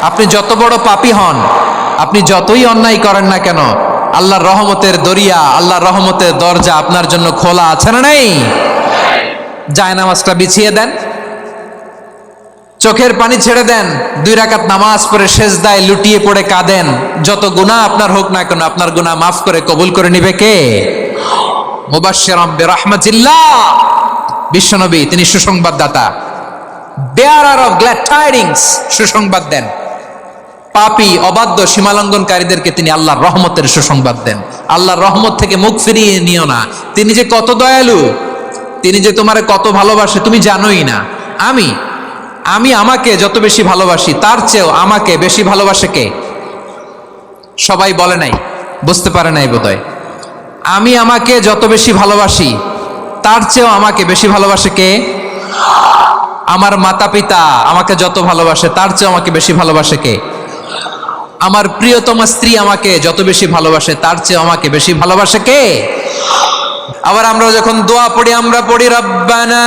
আপনি যত বড় পাপী হন, আপনি যতই অন্যায় করেন না কেন, আল্লাহর রহমতের দরিয়া, আল্লাহর রহমতের দরজা আপনার জন্য খোলা আছে না নেই? জায়নামাজটা বিছিয়ে দেন, চোখের পানি ছেড়ে দেন, 2 রাকাত নামাজ পড়ে সেজদায় লুটিয়ে পড়ে কাঁদেন। যত গুনাহ আপনার হোক না কেন, আপনার গুনাহ মাফ করে কবুল করে নিবে কে? মুবাশশিরাম বিরহমাতিল্লাহ, বিশ্বনবী তিনি সুসংবাদদাতা, বেয়ারার অফ গ্ল্যাড টাইডিংস, সুসংবাদ দেন। পাপী অবাধ্য সীমালঙ্ঘনকারীদেরকে তিনি আল্লাহর রহমতের সুসংবাদ দেন। আল্লাহর রহমত থেকে মুখ ফিরিয়ে নিও না। তিনি যে কত দয়ালু, তিনি যে তোমারে কত ভালোবাসে তুমি জানোই না। আমি আমাকে যত বেশি ভালোবাসি তার চেয়েও আমাকে বেশি ভালোবাসে কে? সবাই বলে নাই, বুঝতে পারে নাই বোধহয়। আমি আমাকে যত বেশি ভালোবাসি তার চেয়েও আমাকে বেশি ভালোবাসে কে? আমার মাতা পিতা আমাকে যত ভালোবাসে তার চেয়েও আমাকে বেশি ভালোবাসে কে? আমার প্রিয়তমা স্ত্রী আমাকে যত বেশি ভালোবাসে তার চেয়ে আমাকে বেশি ভালোবাসে কে? আবার আমরা যখন দোয়া পড়ি, আমরা পড়ি রব্বানা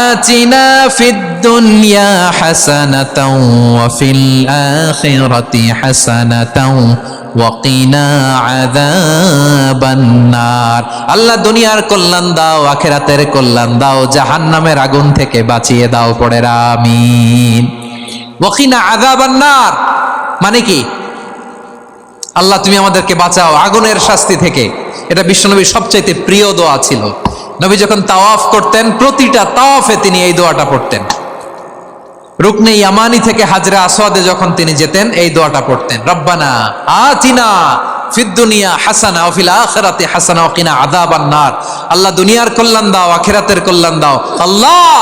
আতিনা ফিদ দুনিয়া হাসানাতাও ওয়া ফিল আখিরাতি হাসানাতাও ওয়া কিনা আযাবান নার। আল্লাহ দুনিয়ার কল্যাণ দাও, আখিরাতের কল্যাণ দাও, জাহান্নামের আগুন থেকে বাঁচিয়ে দাও। পড়ে আমিন। ওয়া কিনা আযাবান নার মানে কি? আল্লাহ তুমি আমাদেরকে বাঁচাও আগুনের শাস্তি থেকে। এটা বিশ্বনবীর সবচাইতে প্রিয় দোয়া ছিল। নবী যখন তাওয়াফ করতেন, প্রতিটা তাওয়াফে তিনি এই দোয়াটা পড়তেন। রুকনে ইয়ামানি থেকে হাজরে আসওয়াদে যখন তিনি যেতেন, এই দোয়াটা পড়তেন, রব্বানা আতিনা ফিদ দুনিয়া হাসানা ওয়া ফিল আখিরাতি হাসানা ওয়া কিনা আযাবান নার। আল্লাহ দুনিয়ার কল্যাণ দাও, আখিরাতের কল্যাণ দাও। আল্লাহ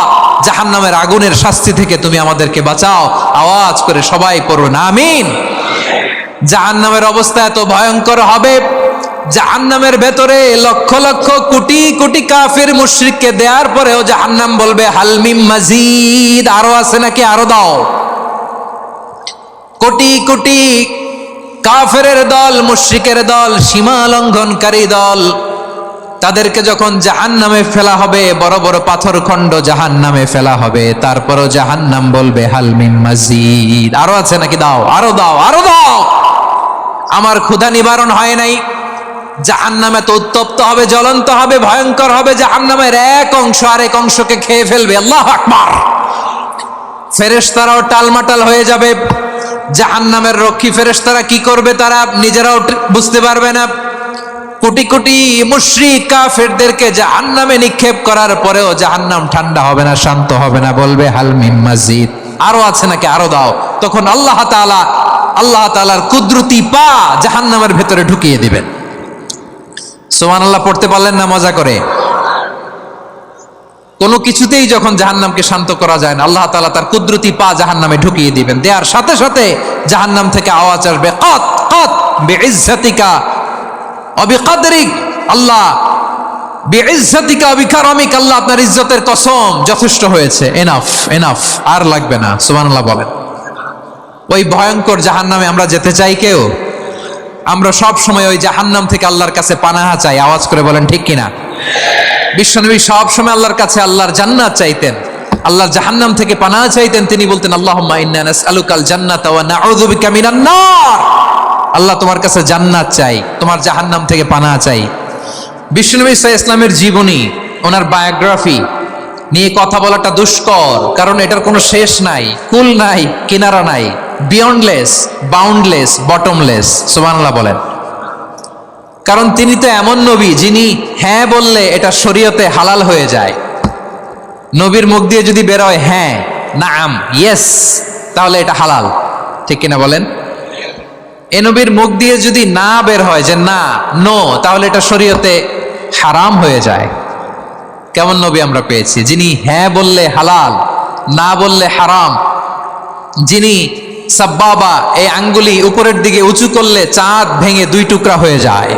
জাহান্নামের আগুনের শাস্তি থেকে তুমি আমাদেরকে বাঁচাও। আওয়াজ করে সবাই পড়ুন আমিন। জাহান্নামের অবস্থা এত ভয়ঙ্কর হবে, জাহান্নামের ভেতরে লক্ষ লক্ষ কোটি কোটি কাফির মুশরিককে দেওয়ার পরেও জাহান্নাম বলবে হাল মিম মাজিদ, আরো আছে নাকি, আরো দাও। কোটি কোটি কাফেরের দল, মুশরিকের দল, সীমা লঙ্ঘনকারী দল, তাদেরকে যখন জাহান্নামে ফেলা হবে, বড় বড় পাথরখণ্ড জাহান্নামে ফেলা হবে, তারপরও জাহান্নাম বলবে হাল মিম মাজিদ, আরো আছে নাকি, দাও, আরো দাও, আরো দাও। আমার ক্ষুধা নিবারণ হয় নাই। জাহান্নামে তো উত্তপ্ত হবে, জ্বলন্ত হবে, ভয়ঙ্কর হবে। জাহান্নামের এক অংশ আরেক অংশকে খেয়ে ফেলবে। আল্লাহু আকবার। ফেরেশতারাও টালমাটাল হয়ে যাবে। জাহান্নামের রক্ষী ফেরেশতারা কি করবে তারা নিজেরাও বুঝতে পারবে না। কোটি কোটি মুশরিক কাফেরদেরকে জাহান্নামে নিক্ষেপ করার পরেও জাহান্নাম ঠান্ডা হবে না, শান্ত হবে না, বলবে হাল মিম মাজিদ, আরো আছে নাকি, আরো দাও। তখন আল্লাহ তাআলার কুদরতি পা জাহান্নামের ভেতরে ঢুকিয়ে দিবেন। সুবহানাল্লাহ পড়তে পারলেন না মজা করে? কোনো কিছুতেই যখন জাহান্নামকে শান্ত করা যায় না, আল্লাহ তাআলা তার কুদরতি পা জাহান্নামে ঢুকিয়ে দিবেন। দেওয়ার সাথে সাথে জাহান্নাম থেকে আওয়াজ আসবে, কাত কাত বিইজ্জাতিকা ওয়া বিকদরিক, আল্লাহ বিইজ্জাতিকা ওয়া বিকারামিক, আল্লাহ আপনার ইজ্জতের কসম, যথেষ্ট হয়েছে, এনাফ এনাফ, আর লাগবে না। সুবহানাল্লাহ বলেন। ওই ভয়ঙ্কর জাহান্নামে আমরা যেতে চাই কেউ? আমরা সব সময় ওই জাহান্নাম থেকে আল্লাহর কাছে পানাহা চাই। আওয়াজ করে বলেন ঠিক কিনা? বিশ্বনবী সব সময় আল্লাহর কাছে আল্লাহর জান্নাত চাইতেন, আল্লাহর জাহান্নাম থেকে পানাহা চাইতেন। তিনি বলতেন আল্লাহুম্মা ইন্না নাসআলুকাল জান্নাতা ওয়া নাউযু বিকা মিনান নার। আল্লাহ তোমার কাছে জান্নাত চাই, তোমার জাহান্নাম থেকে পানাহা চাই। বিশ্বনবী সাল্লাল্লাহু আলাইহি ওয়াসাল্লামের জীবনী, ওনার বায়োগ্রাফি নিয়ে কথা বলাটা দুষ্কর, কারণ এটার কোনো শেষ নাই, কুল নাই, কিনারা নাই, বিয়ন্ডলেস, বাউন্ডলেস, বটমলেস। সুবহানাল্লাহ বলেন। কারণ তিনি তো এমন নবী যিনি হ্যাঁ বললে এটা শরীয়তে হালাল হয়ে যায়। নবীর মুখ দিয়ে যদি বেরোয় হ্যাঁ, নাম, ইয়েস, তাহলে এটা হালাল, ঠিক কিনা বলেন? এ নবীর মুখ দিয়ে যদি না বের হয় যে না, নো, তাহলে এটা শরীয়তে হারাম হয়ে যায়। কেমন নবী আমরা পেয়েছি, যিনি হ্যাঁ বললে হালাল, না বললে হারাম, যিনি সাব্বাবা, এই আঙ্গুলি উপরের দিকে উঁচু করলে চাঁদ ভেঙে 2 টুকরা হয়ে যায়,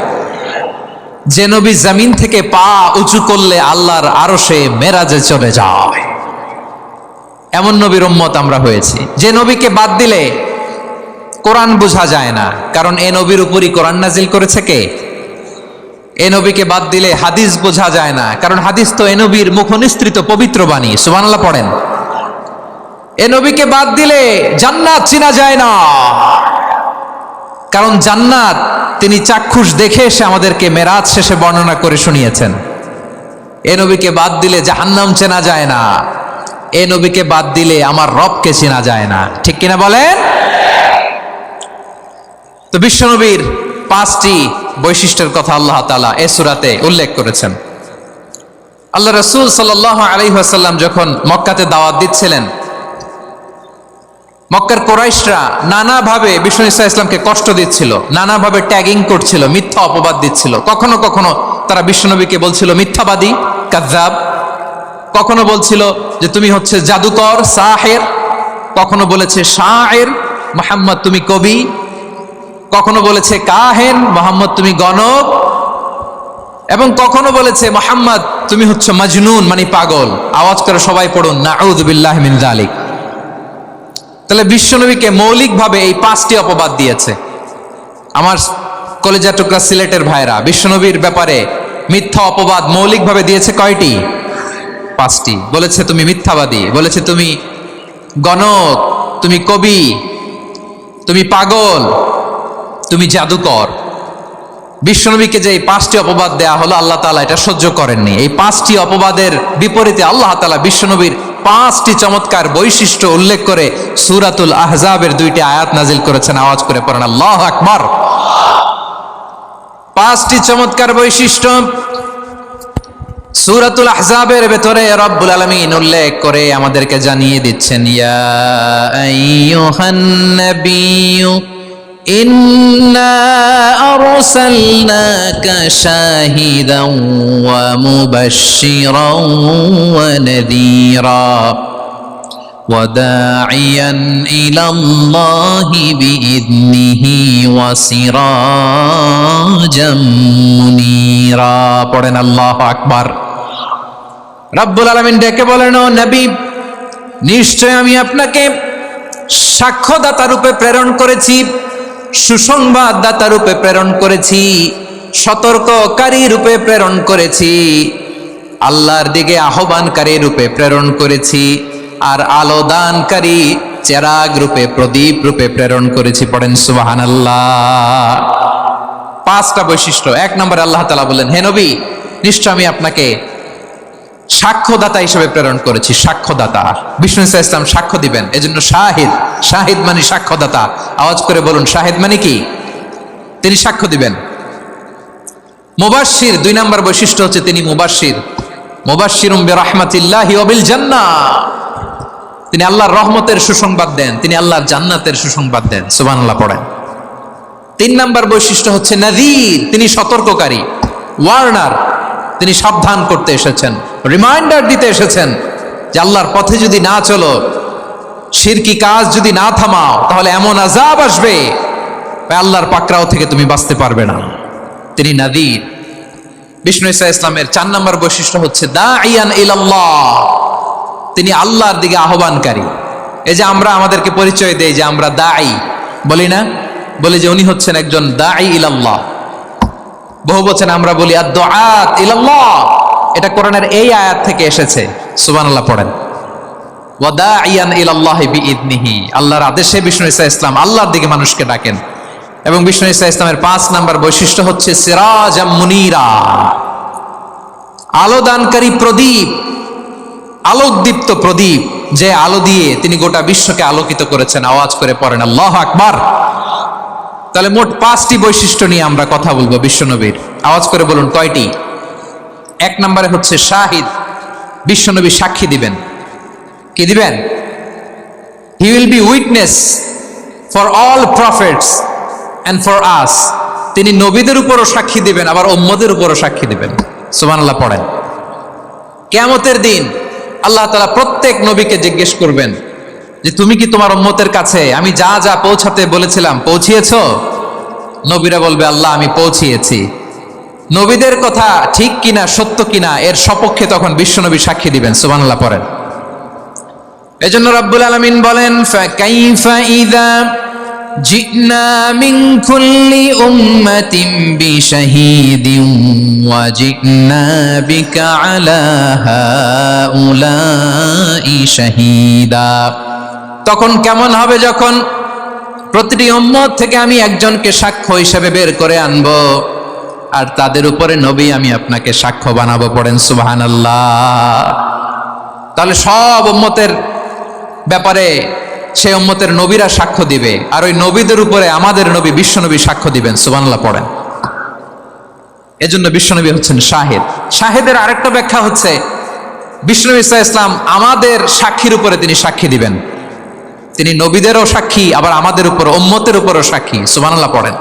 যে নবী জমিন থেকে পা উঁচু করলে আল্লাহর আরশে মেরাজে চলে যায়, এমন নবীর উম্মত আমরা হয়েছি। যে নবীকে বাদ দিলে কোরআন বোঝা যায় না, কারণ এ নবীর উপরই কোরআন নাজিল করেছে কে? এ নবীকে বাদ দিলে হাদিস বোঝা যায় না, কারণ হাদিস তো এ নবীর মুখনিসৃত পবিত্র বাণী। সুবহানাল্লাহ পড়েন। এ নবীকে বাদ দিলে জান্নাত চিনা যায় না, কারণ জান্নাত তিনি চাক্ষুষ দেখে এসে আমাদেরকে মেরাজ শেষে বর্ণনা করে শুনিয়েছেন। এ নবীকে বাদ দিলে জাহান্নাম চেনা যায় না, এ নবীকে বাদ দিলে আমার রবকে চেনা যায় না। ঠিক কিনা বলেন? তো বিশ্বনবীর 5টি বৈশিষ্ট্যের কথা আল্লাহ তাআলা এই সূরাতে উল্লেখ করেছেন। আল্লাহ রাসূল সাল্লাল্লাহু আলাইহি ওয়াসাল্লাম যখন মক্কাতে দাওয়াত দিচ্ছিলেন, মক্কার কুরাইশরা নানাভাবে বিষ্ণু ঈসা ইসলামকে কষ্ট দিচ্ছিল, নানাভাবে ট্যাগিং করছিল, মিথ্যা অপবাদ দিচ্ছিল। কখনো কখনো তারা বিশ্বনবীকে বলছিল মিথ্যাবাদী, কাযযাব। কখনো বলছিল যে তুমি হচ্ছে জাদুকর, সাহের। কখনো বলেছে শায়ের, মুহাম্মদ তুমি কবি। কখনো বলেছে কাহেন, মুহাম্মদ তুমি গণক। এবং কখনো বলেছে মুহাম্মদ তুমি হচ্ছে মাজনুন, মানে পাগল। আওয়াজ করে সবাই পড়ুন নাউযু বিল্লাহি মিন যালিক। তাহলে বিশ্বনবীকে মৌলিকভাবে এই 5টি অপবাদ দিয়েছে। আমার কলেজা টুকরা সিলেটের ভাইরা, বিশ্বনবীর ব্যাপারে মিথ্যা অপবাদ মৌলিকভাবে দিয়েছে কয়টি? 5টি। বলেছে তুমি মিথ্যাবাদী, বলেছে তুমি গণক, তুমি কবি, তুমি পাগল, তুমি জাদুকর। বিশ্বনবীকে যে এই 5টি অপবাদ দেয়া হলো, আল্লাহ তাআলা এটা সহ্য করেননি। এই 5টি অপবাদের বিপরীতে আল্লাহ তাআলা বিশ্বনবীর 5টি চমৎকার বৈশিষ্ট্য উল্লেখ করে সূরাতুল আহজাবের 2টি আয়াত নাজিল করেছেন। আওয়াজ করে পড়েন আল্লাহু আকবার। 5টি চমৎকার বৈশিষ্ট্য সূরাতুল আহজাবের ভেতরে রব্বুল আলামিন উল্লেখ করে আমাদেরকে জানিয়ে দিচ্ছেন, ইয়া আইয়ুহান নাবিয়্যু ইন্না আরসালনাকা শাহিদান ওয়া মুবাশশিরান ওয়া নাযীরা ওয়া দাঈয়ান ইলাল্লাহি বিইذনিহি ওয়া সিরাজাম মুনীরা। পড়েন আল্লাহু আকবার। রব্বুল আলামিন ডেকে বলেন, ও নবী, নিশ্চয় আমি আপনাকে সাক্ষ্যদাতা রূপে প্রেরণ করেছি, সুসংবাদদাতা রূপে প্রেরণ করেছি, সতর্ককারী রূপে প্রেরণ করেছি, আল্লাহর দিকে আহ্বানকারী রূপে প্রেরণ করেছি, আর আলো দানকারী চেরাগ রূপে, প্রদীপ রূপে প্রেরণ করেছি। পড়েন সুবহানাল্লাহ। 5টা বৈশিষ্ট্য। 1 নম্বরে আল্লাহ তাআলা বলেন, হে নবী, নিশ্চয় আমি আপনাকে সাক্ষ্যদাতা হিসেবে প্রেরণ করেছি। সাক্ষ্যদাতা, বিষ্ণু ঈসা ইসলাম সাক্ষ্য দিবেন, এজন্য শাহিদ। শাহিদ মানে সাক্ষ্যদাতা। আওয়াজ করে বলুন শাহিদ মানে কি? তিনি সাক্ষ্য দিবেন। মুবাশশির, 2 নম্বর বৈশিষ্ট্য হচ্ছে তিনি মুবাশশির। মুবাশশিরুম বিরাহমাতিল্লাহি ওয়া বিল জান্নাহ। তিনি আল্লাহর রহমতের সুসংবাদ দেন, তিনি আল্লাহর জান্নাতের সুসংবাদ দেন। সুবহানাল্লাহ পড়েন। 3 নম্বর বৈশিষ্ট্য হচ্ছে নাযীর, তিনি সতর্ককারী, ওয়ার্নার। তিনি সাবধান করতে এসেছেন, রিমাইন্ডার দিতে এসেছেন যে আল্লাহর পথে যদি না চলো, শিরকি কাজ যদি না থামাও, তাহলে এমন আযাব আসবে আল্লাহর পাকড়াও থেকে তুমি বাঁচতে পারবে না। তিনি নাযীর। বিষ্ণু ঈসা ইসলামের 4 নম্বর বৈশিষ্ট্য হচ্ছে দাঈয়ান ইলাল্লাহ, তিনি আল্লাহর দিকে আহ্বানকারী। এই যে আমরা আমাদেরকে পরিচয় দেই যে আমরা দাঈ, বলি না? বলি যে উনি হচ্ছেন একজন দাঈ ইলাল্লাহ। বহু বচনে আমরা বলি আদ-দুআত ইলাল্লাহ। এটা কোরআনের এই আয়াত থেকে এসেছে। সুবহানাল্লাহ পড়েন। ওয়া দাঈয়ান ইলাল্লাহি বিইذনিহি, আল্লাহর আদেশে বিষ্ণু ঈসা ইসলাম আল্লাহর দিকে মানুষকে ডাকেন। এবং বিষ্ণু ঈসা ইসলামের 5 নম্বর বৈশিষ্ট্য হচ্ছে সিরাজাম মুনীরা, আলোদানকারী প্রদীপ, আলোকদীপ্ত প্রদীপ, যে আলো দিয়ে তিনি গোটা বিশ্বকে আলোকিত করেছেন। আওয়াজ করে পড়েন আল্লাহু আকবার। তাহলে মোট 5টি বৈশিষ্ট্য নিয়ে আমরা কথা বলবো বিশ্বনবীর। আওয়াজ করে বলুন কয়টি? 1 নম্বরে হচ্ছে শাহিদ, বিশ্বনবী সাক্ষী দিবেন। কি দিবেন? He will be witness for all prophets and for us. তিনি নবীদের উপরও সাক্ষী দিবেন, আবার উম্মতের উপরও সাক্ষী দিবেন। সুবহানাল্লাহ পড়েন। কিয়ামতের দিন আল্লাহ তাআলা প্রত্যেক নবীকে জিজ্ঞেস করবেন যে তুমি কি তোমার উম্মতের কাছে আমি যা যা পৌঁছাতে বলেছিলাম পৌঁছিয়েছো? নবীরা বলবে আল্লাহ আমি পৌঁছিয়েছি। নবীদের কথা ঠিক কিনা, সত্য কিনা, এর সপক্ষে তখন বিশ্বনবী সাক্ষী দিবেন। সুবহানাল্লাহ পড়েন। এজন্য রব্বুল আলামিন বলেন, ফাকাইফা ইযা জিনা মিন কুল্লি উম্মাতিন বিশাহীদিন ওয়া জিনা বিকা আলা হাউলাই শাহীদা। তখন কেমন হবে যখন প্রতিটি উম্মত থেকে আমি একজনকে সাক্ষ্য হিসেবে বের করে আনবো, আর তাদের উপরে নবী আমি আপনাকে সাক্ষ্য বানাবো। পড়েন সুবহানাল্লাহ। তাহলে সব উম্মতের ব্যাপারে সেই উম্মতের নবীরা সাক্ষ্য দিবে, আর ওই নবীদের উপরে আমাদের নবী বিশ্বনবী সাক্ষ্য দিবেন। সুবহানাল্লাহ পড়েন। এজন্য বিশ্বনবী হচ্ছেন শাহিদ। শাহিদের আরেকটা ব্যাখ্যা হচ্ছে বিশ্বনবী সাল্লাল্লাহু আলাইহি ওয়াসাল্লাম আমাদের সাক্ষীর উপরে তিনি সাক্ষী দিবেন। তিনি নবীদেরও সাক্ষী, আবার আমাদের উপর উম্মতের উপরও সাক্ষী। সুবহানাল্লাহ পড়েন।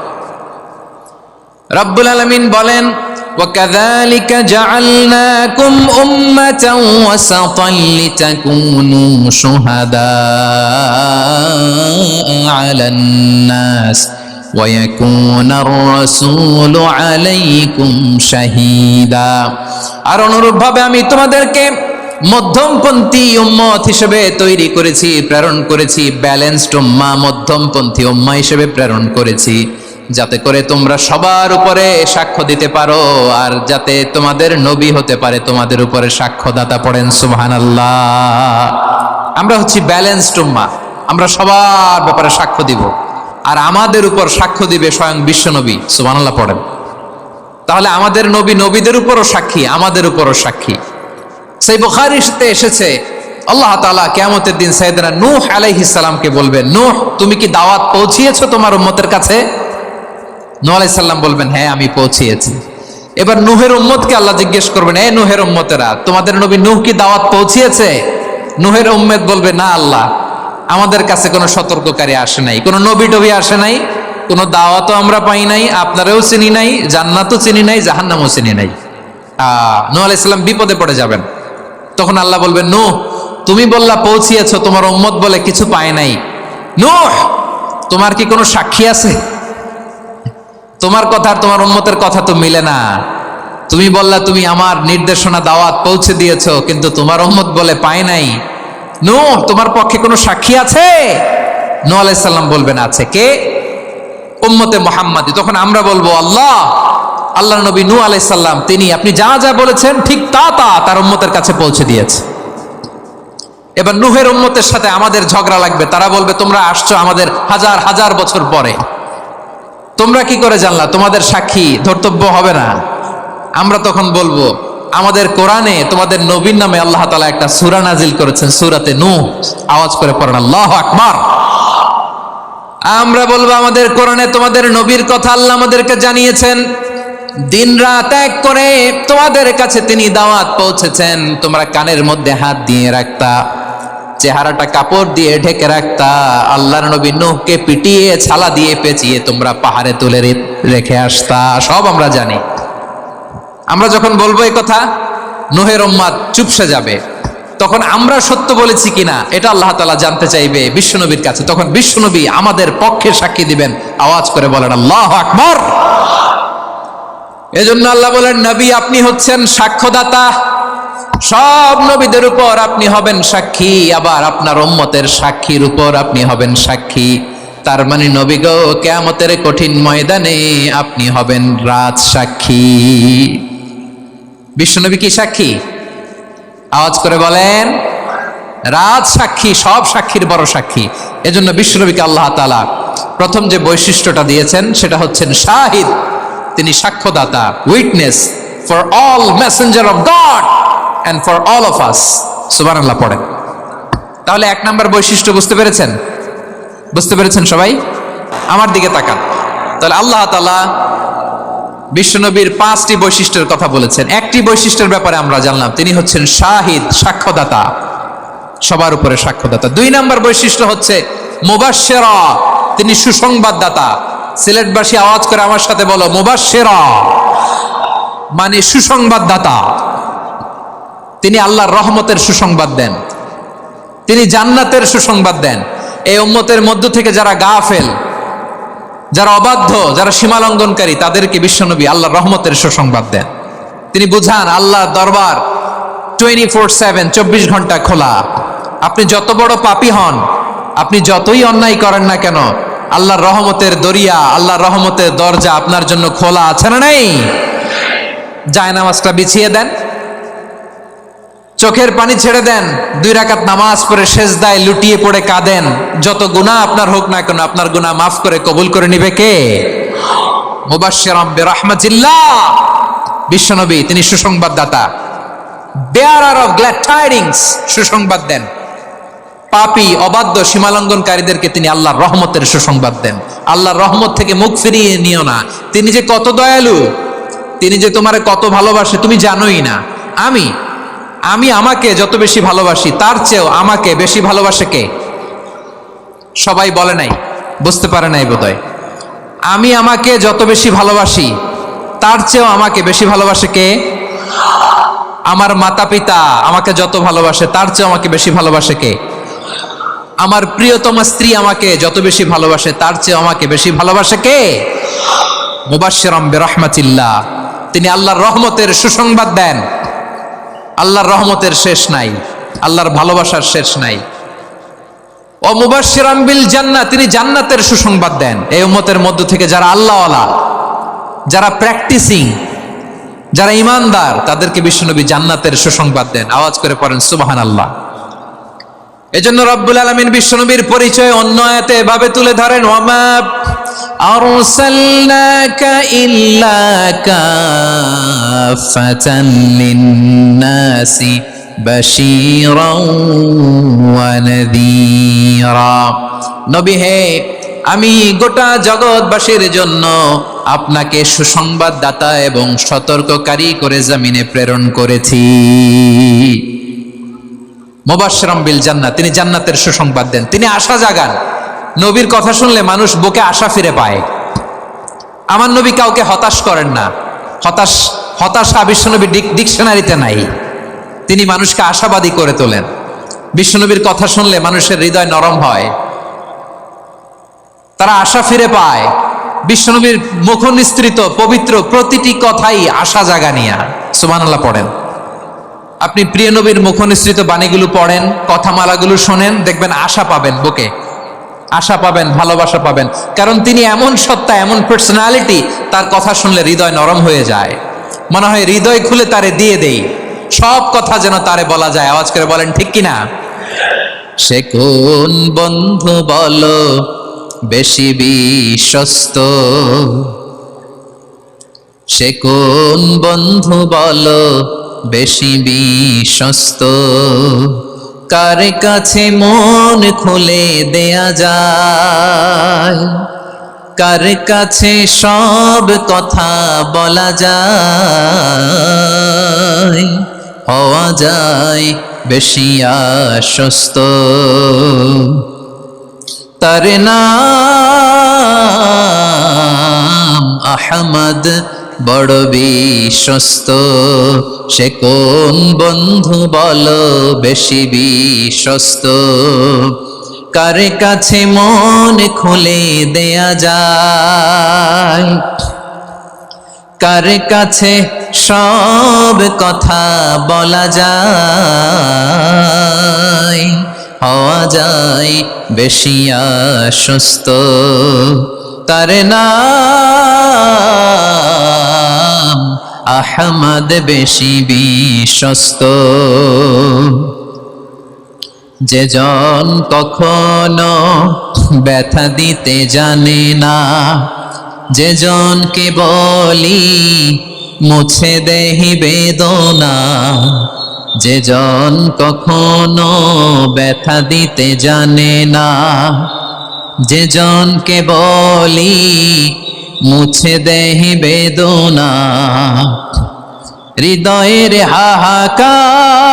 রব্বুল আলামিন বলেন, وَكَذَلِكَ جَعَلْنَاكُمْ أُمَّةً وَسَطًا لِتَكُونُوا شُهَدَاءَ عَلَى النَّاسِ وَيَكُونَ الرَّسُولُ عَلَيْكُمْ شَهِيدًا। আর অনুরূপভাবে আমি তোমাদেরকে মধ্যমপন্থী উম্মত হিসেবে তৈরি করেছি, প্রেরণ করেছি। ব্যালেন্সড উম্মাহ, মধ্যমপন্থী উম্মাহ হিসেবে প্রেরণ করেছি, যাতে করে তোমরা সবার উপরে সাক্ষ্য দিতে পারো, আর যাতে তোমাদের নবী হতে পারে তোমাদের উপরে সাক্ষ্যদাতা। পড়েন সুবহানাল্লাহ। আমরা হচ্ছি ব্যালেন্সড উম্মাহ, আমরা সবার ব্যাপারে সাক্ষ্য দিব, আর আমাদের উপর সাক্ষ্য দিবে স্বয়ং বিশ্বনবী। সুবহানাল্লাহ পড়েন। তাহলে আমাদের নবী নবীদের উপরও সাক্ষী, আমাদের উপরও সাক্ষী। সেই বুখারীতে এসেছে আল্লাহ তাআলা কিয়ামতের দিন সাইয়েদনা নূহ আলাইহিস সালামকে বলবেন, নূহ তুমি কি দাওয়াত পৌঁছিয়েছো তোমার উম্মতের কাছে? নূহ আলাইহিস সালাম বলবেন, হ্যাঁ আমি পৌঁছিয়েছি। এবার নূহের উম্মতকে আল্লাহ জিজ্ঞেস করবেন, এই নূহের উম্মতেরা, তোমাদের নবী নূহ কি দাওয়াত পৌঁছিয়েছে? নূহের উম্মত বলবে, না আল্লাহ, আমাদের কাছে কোনো সতর্ককারী আসে নাই, কোনো নবী টবি আসে নাই, কোনো দাওয়াতও আমরা পাই নাই, আপনারাও চিনি নাই, জান্নাতও চিনি নাই, জাহান্নামও চিনি নাই। নূহ আলাইহিস সালাম বিপদে পড়ে যাবেন। তখন আল্লাহ বলবেন, নূহ তুমি বললা পৌঁছিয়েছো, তোমার উম্মত বলে কিছু পায় নাই। নূহ তোমার কি কোনো সাক্ষী আছে? তোমার কথা আর তোমার উম্মতের কথা তো মিলে না। তুমি বললা তুমি আমার নির্দেশনা দাওয়াত পৌঁছে দিয়েছো, কিন্তু তোমার উম্মত বলে পায় নাই। নূহ তোমার পক্ষে কোনো সাক্ষী আছে? নূহ আলাইহিস সালাম বলবেন, আছে। কে? উম্মতে মুহাম্মাদি। তখন আমরা বলবো, আল্লাহর নবী নূহ আলাইহিস সালাম তিনি আপনি যা যা বলেছেন ঠিক তা তার উম্মতের কাছে পৌঁছে দিয়েছে। এবার নূহের উম্মতের সাথে আমাদের ঝগড়া লাগবে। তারা বলবে, তোমরা আসছো আমাদের হাজার হাজার বছর পরে, তোমরা কি করে জানলা? তোমাদের সাক্ষী ধর্তব্য হবে না? আমরা তখন বলবো, আমাদের কোরআনে তোমাদের নবীর নামে আল্লাহ তাআলা একটা সূরা নাজিল করেছেন, সূরাতে নূহ। আওয়াজ করে পড়েন আল্লাহু আকবার। আমরা বলবো, আমাদের কোরআনে তোমাদের নবীর কথা আল্লাহ আমাদেরকে জানিয়েছেন, দিন রাত এক করে তোমাদের কাছে তিনি দাওয়াত পৌঁছেছেন। তোমরা কানের মধ্যে হাত দিয়ে রাখতা, চেহারাটা কাপড় দিয়ে ঢেকে রাখতা, আল্লাহর নবী নূহকে পিটিয়ে ছালা দিয়ে পেঁচিয়ে তোমরা পাহাড়ে তুলে রেখে আসতা। সব আমরা জানি। আমরা যখন বলবো এই কথা, নূহের উম্মাত চুপসে যাবে। তখন আমরা সত্য বলেছি কিনা এটা আল্লাহ তাআলা জানতে চাইবে বিশ্বনবীর কাছে। তখন বিশ্বনবী আমাদের পক্ষে সাক্ষী দিবেন। আওয়াজ করে বলেন আল্লাহু আকবার। এজন্য আল্লাহ বলেন, নবী আপনি হচ্ছেন সাক্ষ্যদাতা, সব নবীদের উপর আপনি হবেন সাক্ষী, আবার আপনার উম্মতের সাক্ষীর উপর আপনি হবেন সাক্ষী। তার মানে নবী গো, কিয়ামতের কঠিন ময়দানে আপনি হবেন রাজ সাক্ষী। বিশ্বনবী কি সাক্ষী? আওয়াজ করে বলেন, রাজ সাক্ষী, সব সাক্ষীর বড় সাক্ষী। এজন্য বিশ্বনবীকে আল্লাহ তাআলা প্রথম যে বৈশিষ্ট্যটা দিয়েছেন সেটা হচ্ছেন শাহিদ। তিনি সাক্ষ্যদাতা, witness for all messenger of God and for all of us। সুবহানাল্লাহ পড়েন। তাহলে এক নাম্বার বৈশিষ্ট্য বুঝতে পেরেছেন? বুঝতে পেরেছেন সবাই? আমার দিকে তাকান। তাহলে আল্লাহ তাআলা বিশ্বনবীর 5টি বৈশিষ্ট্যের কথা বলেছেন। একটি বৈশিষ্ট্যের ব্যাপারে আমরা জানলাম, তিনি হচ্ছেন শাহিদ, সাক্ষ্যদাতা, সবার উপরে সাক্ষ্যদাতা। 2 নাম্বার বৈশিষ্ট্য হচ্ছে মুবাশশিরা, তিনি সুসংবাদদাতা। সিলেটবাসী আওয়াজ করে আমার সাথে বলো, মুবাশশিরা মানে সুসংবাদদাতা। তিনি আল্লাহর রহমতের সুসংবাদ দেন, তিনি জান্নাতের সুসংবাদ দেন। এই উম্মতের মধ্য থেকে যারা গাফেল, যারা অবাধ্য, যারা সীমালঙ্ঘনকারী, তাদেরকে বিশ্বনবী আল্লাহর রহমতের সুসংবাদ দেন। তিনি বুঝান আল্লাহর দরবার 24/7, 24 ঘন্টা খোলা। আপনি যত বড় পাপী হন, আপনি যতই অন্যায় করেন না কেন, আল্লাহর রহমতের দরিয়া, আল্লাহর রহমতের দরজা আপনার জন্য খোলা আছে না নাই? জায়নামাজটা বিছিয়ে দেন, চোখের পানি ছেড়ে দেন, 2 রাকাত নামাজ পড়ে সেজদায় লুটিয়ে পড়ে কাঁদেন, যত গুনাহ আপনার হোক না কেন আপনার গুনাহ মাফ করে কবুল করে নিবে কে? মুবাশশিরাম বিরহমাতিল্লাহ। বিশ্বনবী তিনি সুসংবাদদাতা, বেয়ারার অফ গ্ল্যাড টাইডিংস, সুসংবাদ দেন। পাপী অবাধ্য সীমালঙ্ঘনকারীদেরকে তিনি আল্লাহর রহমতের সুসংবাদ দেন। আল্লাহর রহমত থেকে মুখ ফিরিয়ে নিও না। তিনি যে কত দয়ালু, তিনি যে তোমারে কত ভালোবাসে তুমি জানোই না। আমি আমাকে যত বেশি ভালোবাসি তার চেয়েও আমাকে বেশি ভালোবাসে কে? সবাই বলে নাই, বুঝতে পারে নাই বোধহয়। আমি আমাকে যত বেশি ভালোবাসি তার চেয়েও আমাকে বেশি ভালোবাসে কে? আমার মাতা পিতা আমাকে যত ভালোবাসে তার চেয়েও আমাকে বেশি ভালোবাসে কে? আমার প্রিয়তমা স্ত্রী আমাকে যত বেশি ভালোবাসে তার চেয়েও আমাকে বেশি ভালোবাসে কে? মুবাশশিরাম বিরহমাতিল্লাহ। তিনি আল্লাহর রহমতের সুসংবাদ দেন। আল্লাহর রহমতের শেষ নাই, আল্লাহর ভালোবাসার শেষ নাই। ও মুবাশশিরাম বিল জান্নাহ, তিনি জান্নাতের সুসংবাদ দেন। এই উম্মতের মধ্য থেকে যারা আল্লাহওয়ালা, যারা প্র্যাকটিসিং, যারা ঈমানদার, তাদেরকে বিশ্বনবী জান্নাতের সুসংবাদ দেন। আওয়াজ করে পড়েন সুবহানাল্লাহ। এজন্য রব্বুল আলামিন বিশ্বনবীর পরিচয় অন্য আয়াতে এভাবে তুলে ধরেন, ওয়ামা আরসালনাকা ইল্লা কাফাতান লিন্নাসি বাশীরাও ওয়া নাযীরা। নবী হে, আমি গোটা জগৎবাসীর জন্য আপনাকে সুসংবাদদাতা এবং সতর্ককারী করে জমিনে প্রেরণ করেছি। মুবাশশিরাম বিল জান্নাহ, তিনি জান্নাতের সুসংবাদ দেন, তিনি আশা জাগান। নবীর কথা শুনলে মানুষ বুকে আশা ফিরে পায়। আমার নবী কাউকে হতাশ করেন না। হতাশা বিশ্বনবীর ডিকশনারিতে নাই। তিনি মানুষকে আশাবাদী করে তোলেন। বিশ্বনবীর কথা শুনলে মানুষের হৃদয় নরম হয়, তারা আশা ফিরে পায়। বিশ্বনবীর মুখ নিঃসৃত পবিত্র প্রতিটি কথাই আশা জাগানিয়া। সুবহানাল্লাহ পড়েন। আপনি প্রিয় নবীর মুখ নিঃসৃত বাণীগুলো পড়েন, কথামালাগুলো শোনেন, দেখবেন আশা পাবেন, বুকে আশা পাবেন, ভালোবাসা পাবেন। কারণ তিনি এমন সত্তা, এমন পার্সোনালিটি, তার কথা শুনলে হৃদয় নরম হয়ে যায়। মনে হয় হৃদয় খুলে তারে দিয়ে দেই, সব কথা যেন তারে বলা যায়। আওয়াজ করে বলেন ঠিক কিনা? সে কোন বন্ধু বলো বেশি বিশ্বস্ত, সে কোন বন্ধু বলো বেশি বিশ্বস্ত, কার কাছে মন খুলে দেয়া যায়, কার কাছে সব কথা বলা যায়, হওয়া যায় বেশি আশ্বস্ত। তার নাম আহমদ, বড় বিশ্বস্ত। সে কোন বন্ধু বলো বেশি বিশ্বস্ত, কার কাছে মন খুলে দেয়া যায়, কার কাছে সব কথা বলা যায়, হওয়া যায় বেশি আশ্বস্ত। তার নাম আহমদ, বেশি বিশ্বস্ত। যে জন কখনো ব্যথা দিতে জানে না, যে জনকে বলি মুছে দেহি বেদনা, যে জন কখনো ব্যথা দিতে জানে না, যে জনকে বলি মুছে দেহি বেদনা, হৃদয়ের হাহাকার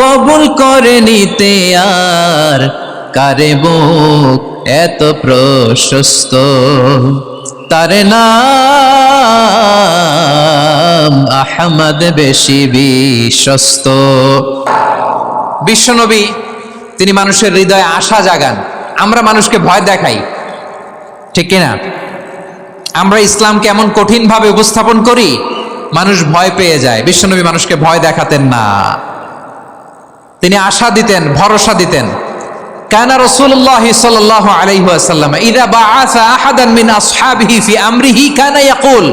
কবুল করে নিতে আর কারে বুক এত প্রশস্ত। তার নাম আহমদ, বেশি বিশ্বস্ত। বিশ্বনবী তিনি মানুষের হৃদয়ে আশা জাগান। আমরা মানুষকে ভয় দেখাই, ঠিক কিনা? আমরা ইসলামকে এমন কঠিন ভাবে উপস্থাপন করি, মানুষ ভয় পেয়ে যায়। বিশ্বনবী মানুষকে ভয় দেখাতেন না, তিনি আশা দিতেন, ভরসা দিতেন। কানা রাসূলুল্লাহ সাল্লাল্লাহু আলাইহি ওয়াসাল্লাম ইযা বাআসা আহাদান মিন আসহাবিহি ফি আমরিহি কানা ইয়াকুল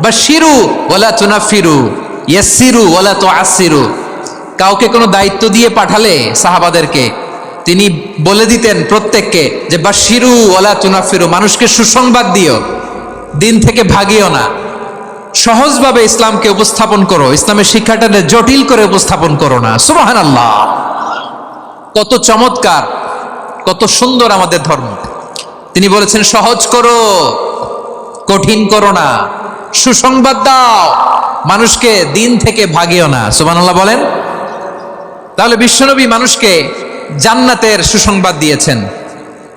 বাশশিরু ওয়া লা তুনাফিরু, ইয়াসসিরু ওয়া লা তুআসসিরু। কাউকে কোনো দায়িত্ব দিয়ে পাঠালে সাহাবাদেরকে তিনি বলে দিতেন প্রত্যেককে যে বাশিরু ওয়ালা তুনাফিরু, মানুষকে সুসংবাদ দিও, দিন থেকে ভাগিও না, সহজভাবে ইসলামকে উপস্থাপন করো, ইসলামের শিক্ষাটাকে জটিল করে উপস্থাপন করো না। সুবহানাল্লাহ, কত চমৎকার, কত সুন্দর আমাদের ধর্ম। তিনি বলেছেন সহজ করো, কঠিন করো না, সুসংবাদ দাও, মানুষকে দিন থেকে ভাগিও না। সুবহানাল্লাহ বলেন। তাহলে বিশ্বনবী মানুষকে জান্নাতের সুসংবাদ দিয়েছেন।